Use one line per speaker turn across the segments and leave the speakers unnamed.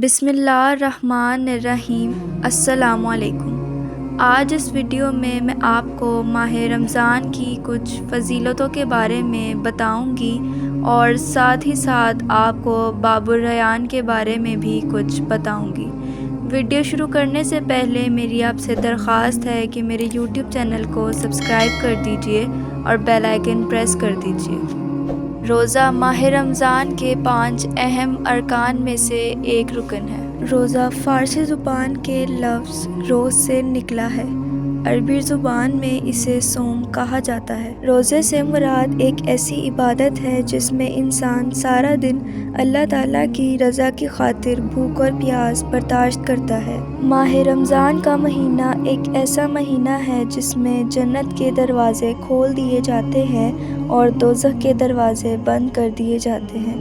بسم اللہ الرحمن الرحیم۔ السلام علیکم۔ آج اس ویڈیو میں آپ کو ماہ رمضان کی کچھ فضیلتوں کے بارے میں بتاؤں گی اور ساتھ ہی ساتھ آپ کو باب الریان کے بارے میں بھی کچھ بتاؤں گی۔ ویڈیو شروع کرنے سے پہلے میری آپ سے درخواست ہے کہ میرے یوٹیوب چینل کو سبسکرائب کر دیجئے اور بیل آئیکن پریس کر دیجئے۔ روزہ ماہ رمضان کے 5 اہم ارکان میں سے ایک رکن ہے۔ روزہ فارسی زبان کے لفظ روز سے نکلا ہے۔ عربی زبان میں اسے صوم کہا جاتا ہے۔ روزے سے مراد ایک ایسی عبادت ہے جس میں انسان سارا دن اللہ تعالیٰ کی رضا کی خاطر بھوک اور پیاس برداشت کرتا ہے۔ ماہ رمضان کا مہینہ ایک ایسا مہینہ ہے جس میں جنت کے دروازے کھول دیے جاتے ہیں اور دوزخ کے دروازے بند کر دیے جاتے ہیں۔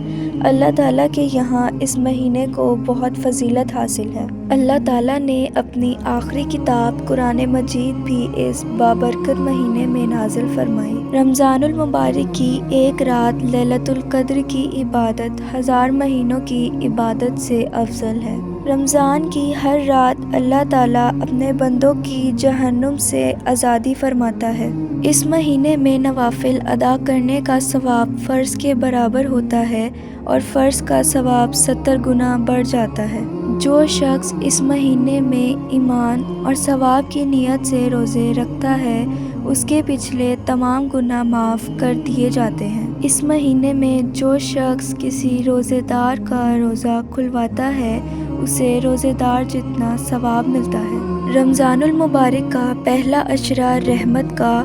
اللہ تعالیٰ کے یہاں اس مہینے کو بہت فضیلت حاصل ہے۔ اللہ تعالیٰ نے اپنی آخری کتاب قرآن مجید بھی اس بابرکت مہینے میں نازل فرمائی۔ رمضان المبارک کی ایک رات لیلۃ القدر کی عبادت 1000 مہینوں کی عبادت سے افضل ہے۔ رمضان کی ہر رات اللہ تعالیٰ اپنے بندوں کی جہنم سے آزادی فرماتا ہے۔ اس مہینے میں نوافل ادا کرنے کا ثواب فرض کے برابر ہوتا ہے اور فرض کا ثواب 70 گنا بڑھ جاتا ہے۔ جو شخص اس مہینے میں ایمان اور ثواب کی نیت سے روزے رکھتا ہے اس کے پچھلے تمام گناہ معاف کر دیے جاتے ہیں۔ اس مہینے میں جو شخص کسی روزے دار کا روزہ کھلواتا ہے اسے روزے دار جتنا ثواب ملتا ہے۔ رمضان المبارک کا پہلا عشرہ رحمت کا،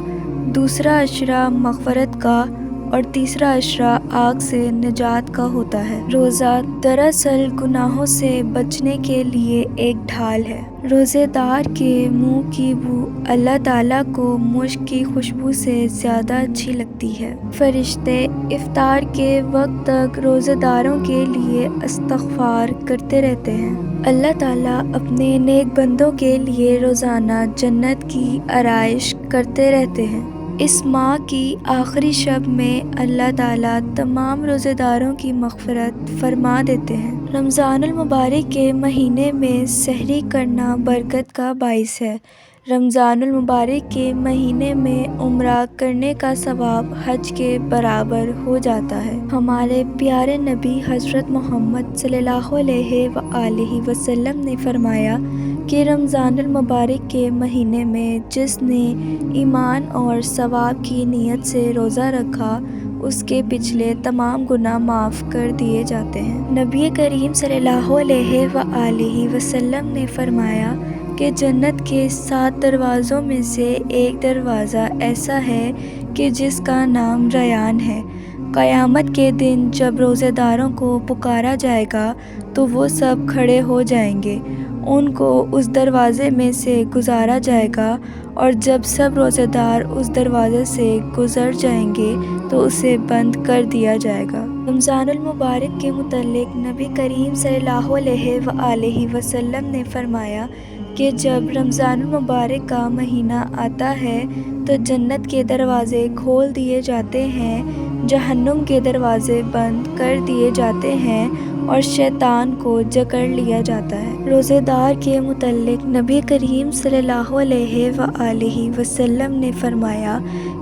دوسرا عشرہ مغفرت کا اور تیسرا عشرہ آگ سے نجات کا ہوتا ہے۔ روزہ دراصل گناہوں سے بچنے کے لیے ایک ڈھال ہے۔ روزے دار کے منہ کی بو اللہ تعالیٰ کو مشک کی خوشبو سے زیادہ اچھی لگتی ہے۔ فرشتے افطار کے وقت تک روزے داروں کے لیے استغفار کرتے رہتے ہیں۔ اللہ تعالیٰ اپنے نیک بندوں کے لیے روزانہ جنت کی آرائش کرتے رہتے ہیں۔ اس ماہ کی آخری شب میں اللہ تعالیٰ تمام روزے داروں کی مغفرت فرما دیتے ہیں۔ رمضان المبارک کے مہینے میں سحری کرنا برکت کا باعث ہے۔ رمضان المبارک کے مہینے میں عمرہ کرنے کا ثواب حج کے برابر ہو جاتا ہے۔ ہمارے پیارے نبی حضرت محمد صلی اللہ علیہ وآلہ وسلم نے فرمایا کہ رمضان المبارک کے مہینے میں جس نے ایمان اور ثواب کی نیت سے روزہ رکھا اس کے پچھلے تمام گناہ معاف کر دیے جاتے ہیں۔ نبی کریم صلی اللہ علیہ وآلہ وسلم نے فرمایا کہ جنت کے 7 دروازوں میں سے ایک دروازہ ایسا ہے کہ جس کا نام ریان ہے۔ قیامت کے دن جب روزے داروں کو پکارا جائے گا تو وہ سب کھڑے ہو جائیں گے، ان کو اس دروازے میں سے گزارا جائے گا اور جب سب روزے دار اس دروازے سے گزر جائیں گے تو اسے بند کر دیا جائے گا۔ رمضان المبارک کے متعلق نبی کریم صلی اللہ علیہ وآلہ وسلم نے فرمایا کہ جب رمضان المبارک کا مہینہ آتا ہے تو جنت کے دروازے کھول دیے جاتے ہیں، جہنم کے دروازے بند کر دیے جاتے ہیں اور شیطان کو جکڑ لیا جاتا ہے۔ روزے دار کے متعلق نبی کریم صلی اللہ علیہ وآلہ وسلم نے فرمایا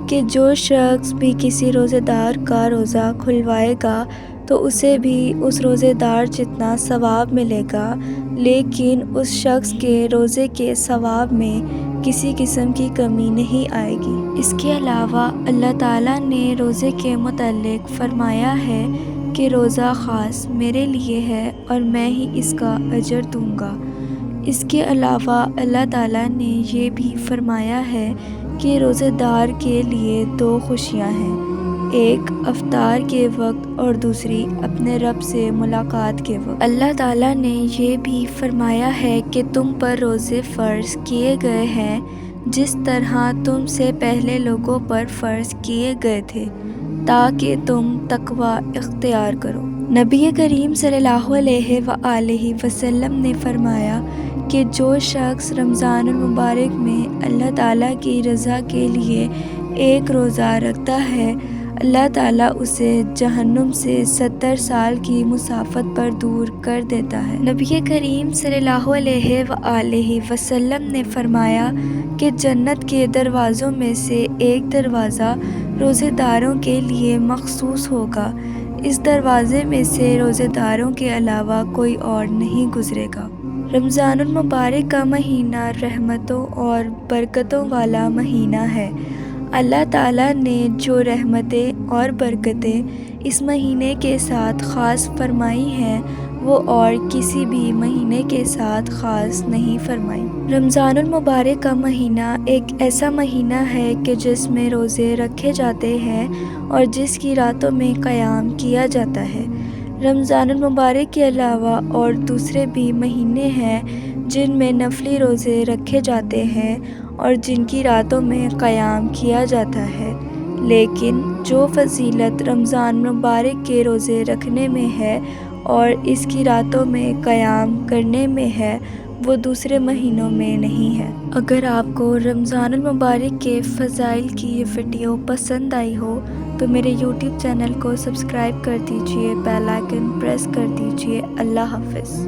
کہ جو شخص بھی کسی روزے دار کا روزہ کھلوائے گا تو اسے بھی اس روزے دار جتنا ثواب ملے گا، لیکن اس شخص کے روزے کے ثواب میں کسی قسم کی کمی نہیں آئے گی۔ اس کے علاوہ اللہ تعالیٰ نے روزے کے متعلق فرمایا ہے کہ روزہ خاص میرے لیے ہے اور میں ہی اس کا اجر دوں گا۔ اس کے علاوہ اللہ تعالیٰ نے یہ بھی فرمایا ہے کہ روزے دار کے لیے 2 خوشیاں ہیں، ایک افطار کے وقت اور دوسری اپنے رب سے ملاقات کے وقت۔ اللہ تعالیٰ نے یہ بھی فرمایا ہے کہ تم پر روزے فرض کیے گئے ہیں جس طرح تم سے پہلے لوگوں پر فرض کیے گئے تھے تاکہ تم تقوی اختیار کرو۔ نبی کریم صلی اللہ علیہ وآلہ وسلم نے فرمایا کہ جو شخص رمضان المبارک میں اللہ تعالیٰ کی رضا کے لیے ایک روزہ رکھتا ہے اللہ تعالیٰ اسے جہنم سے 70 سال کی مسافت پر دور کر دیتا ہے۔ نبی کریم صلی اللہ علیہ وآلہ وسلم نے فرمایا کہ جنت کے دروازوں میں سے ایک دروازہ روزے داروں کے لیے مخصوص ہوگا۔ اس دروازے میں سے روزے داروں کے علاوہ کوئی اور نہیں گزرے گا۔ رمضان المبارک کا مہینہ رحمتوں اور برکتوں والا مہینہ ہے۔ اللہ تعالیٰ نے جو رحمتیں اور برکتیں اس مہینے کے ساتھ خاص فرمائی ہیں وہ اور کسی بھی مہینے کے ساتھ خاص نہیں فرمائی۔ رمضان المبارک کا مہینہ ایک ایسا مہینہ ہے کہ جس میں روزے رکھے جاتے ہیں اور جس کی راتوں میں قیام کیا جاتا ہے۔ رمضان المبارک کے علاوہ اور دوسرے بھی مہینے ہیں جن میں نفلی روزے رکھے جاتے ہیں اور جن کی راتوں میں قیام کیا جاتا ہے، لیکن جو فضیلت رمضان مبارک کے روزے رکھنے میں ہے اور اس کی راتوں میں قیام کرنے میں ہے وہ دوسرے مہینوں میں نہیں ہے۔ اگر آپ کو رمضان المبارک کے فضائل کی یہ ویڈیو پسند آئی ہو تو میرے یوٹیوب چینل کو سبسکرائب کر دیجئے، بیل آئیکن پریس کر دیجئے۔ اللہ حافظ۔